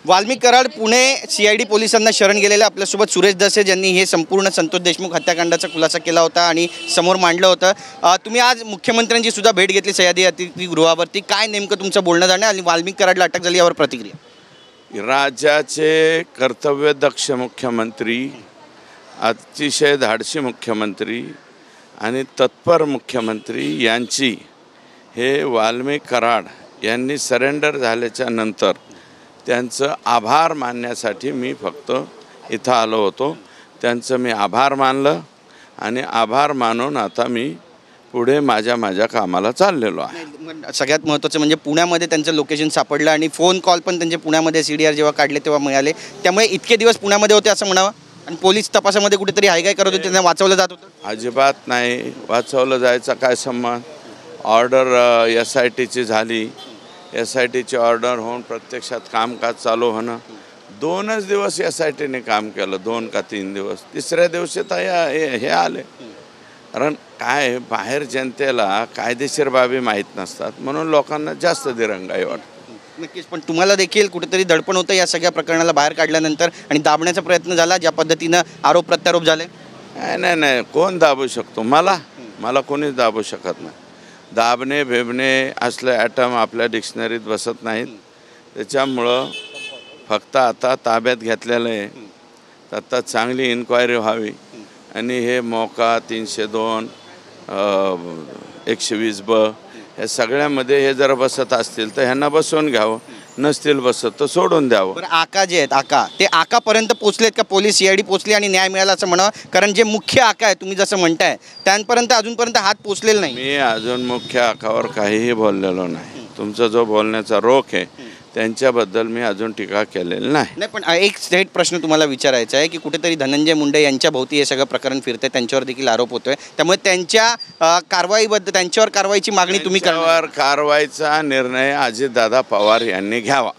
Valmik Karad Pune CID पोलिसांना शरण गेलेले आपल्यासोबत सुरेश दस ज्यांनी हे संपूर्ण संतोष देशमुख हत्याकांडाचा खुलासा केला होता आणि समोर मांडलं होतं। तुम्ही आज मुख्यमंत्र्यांची सुद्धा भेट घेतली सह्याद्री अतिथीगृहावरती, काय नेमकं तुमचं बोलणं झालं आणि वाल्मिक कराडला अटक झाली यावर प्रतिक्रिया? राज्याचे कर्तव्यदक्ष मुख्यमंत्री, अतिशय धाडसी मुख्यमंत्री आणि तत्पर मुख्यमंत्री यांची हे वाल्मिक कराड यांनी सरेंडर झाल्याच्या नंतर त्यांचं आभार मानण्यासाठी मी फक्त इथं आलो होतो। त्यांचं मी आभार मानलं आणि आभार मानून आता मी पुढे माझ्या कामाला चाललेलो आहे। सगळ्यात महत्त्वाचं म्हणजे पुण्यामध्ये त्यांचं लोकेशन सापडलं आणि फोन कॉल पण त्यांचे पुण्यामध्ये CDR जेव्हा काढले तेव्हा मिळाले, त्यामुळे इतके दिवस पुण्यामध्ये होते असं म्हणावं आणि पोलीस तपासामध्ये कुठेतरी हायगाय करत होते, त्यांना वाचवलं जात होतं? अजिबात नाही, वाचवलं जायचा काय संबंध। ऑर्डर SITची झाली, SITची ऑर्डर होऊन प्रत्यक्षात कामकाज चालू होणं, 2च दिवस SITने काम केलं, 2 का 3 दिवस, तिसऱ्या दिवशी तर हे आले। कारण काय बाहेर जनतेला कायदेशीर बाबी माहीत नसतात म्हणून लोकांना जास्त दिरंगाई वाटते। नक्कीच, पण तुम्हाला देखील कुठेतरी दडपण होतं या सगळ्या प्रकरणाला बाहेर काढल्यानंतर आणि दाबण्याचा प्रयत्न झाला ज्या पद्धतीनं आरोप प्रत्यारोप झाले? नाही, कोण दाबू शकतो? मला कोणीच दाबू शकत नाही। दाबणे भेबणे असले ॲटम आपल्या डिक्शनरीत बसत नाहीत, त्याच्यामुळं फक्त आता ताब्यात घेतलेलं आहे, तर आता चांगली इन्क्वायरी व्हावी आणि हे मोका 302 120B या सगळ्यामध्ये हे जर बसत असतील तर ह्यांना बसवून घ्यावं, नसतील बसत तर सोडून द्यावं। बरं, आका जे आहेत ते आकापर्यंत पोचलेत का? पोलीस CID पोचली आणि न्याय मिळाला असं म्हणावं? कारण जे मुख्य आका आहे तुम्ही जसं म्हणताय त्यांपर्यंत अजूनपर्यंत हात पोचलेला नाही। मी अजून मुख्य आकावर काहीही बोललेलो नाही। तुमचा जो बोलण्याचा रोख आहे त्यांच्याबद्दल मी अजून टीका केलेली नाही। पण एक थेट प्रश्न तुम्हाला विचारायचा आहे की कुठेतरी धनंजय मुंडे यांच्या भोवती हे सगळं प्रकरण फिरतंय, त्यांच्यावर देखील आरोप होतोय, त्यामुळे त्यांच्या कारवाईबद्दल त्यांच्यावर कारवाईची मागणी तुम्ही करणार? कारवाईचा निर्णय अजितदादा पवार यांनी घ्यावा।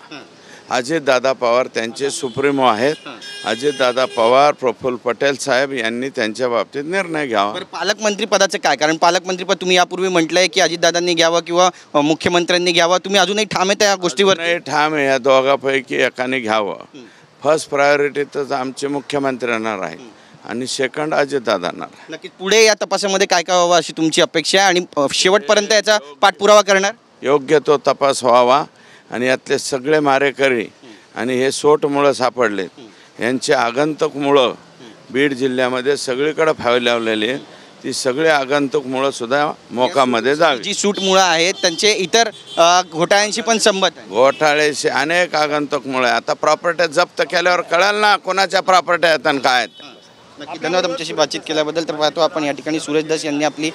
अजितदादा पवार त्यांचे सुप्रीमो आहेत। अजितदादा पवार, प्रफुल्ल पटेल साहेब यांनी त्यांच्या बाबतीत निर्णय घ्यावा। पालकमंत्री पदाचं काय? कारण पालकमंत्री पद तुम्ही यापूर्वी म्हटलंय की अजितदादांनी घ्यावं किंवा मुख्यमंत्र्यांनी घ्यावं, तुम्ही अजूनही ठाम आहे त्या गोष्टीवर? नाही ठाम आहे, या दोघांपैकी एकाने घ्यावं। फर्स्ट प्रायोरिटी तर आमचे मुख्यमंत्री राहणार आहे आणि सेकंड अजितदादांना। नक्कीच पुढे या तपासामध्ये काय काय व्हावं अशी तुमची अपेक्षा आहे आणि शेवटपर्यंत याचा पाठपुरावा करणार? योग्य तो तपास व्हावा आणि यातले सगळे मारेकरी आणि हे सोटमुळं सापडलेत यांचे आगंतुक मुळं बीड जिल्ह्यामध्ये सगळीकडे फैलावलेली आहे, ती सगळे आगंतुक मुळं सुद्धा मोकामध्ये जावी। जी सूटमुळं आहेत त्यांचे इतर घोटाळ्यांशी पण संबंध आहे? घोटाळ्याशी अनेक आगंतुक मुळे आता प्रॉपर्टी जप्त केल्यावर कळेल ना कोणाच्या प्रॉपर्टी आहेत आणि काय आहेत। नक्की, धन्यवाद आमच्याशी बातचीत केल्याबद्दल। तर पाहतो आपण या ठिकाणी सुरेश दस यांनी आपली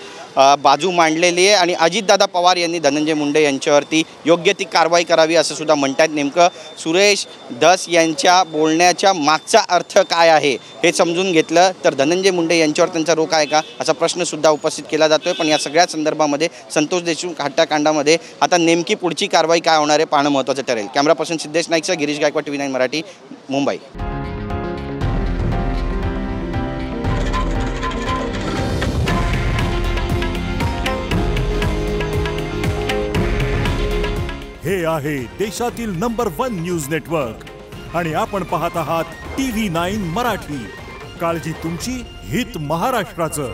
बाजू मांडलेली आहे आणि अजितदादा पवार यांनी धनंजय मुंडे यांच्यावरती योग्य ती कारवाई करावी असं सुद्धा म्हणतात। नेमकं सुरेश दस यांच्या बोलण्याच्या मागचा अर्थ काय आहे हे समजून घेतलं तर धनंजय मुंडे यांच्यावर त्यांचा रोख आहे का असा प्रश्नसुद्धा उपस्थित केला जातोय। पण या सगळ्या संदर्भामध्ये संतोष देशमुख हत्याकांडामध्ये आता नेमकी पुढची कारवाई काय होणार आहे पाहणं महत्त्वाचं ठरेल। कॅमेरा पर्सन सिद्धेश नाईकसह गिरीश गायकवाड, TV9 मराठी, मुंबई। हे आहे देशातील नंबर 1 न्यूज नेटवर्क आणि आपण पाहत आहात TV9 मराठी। काळजी तुमची, हित महाराष्ट्राचं।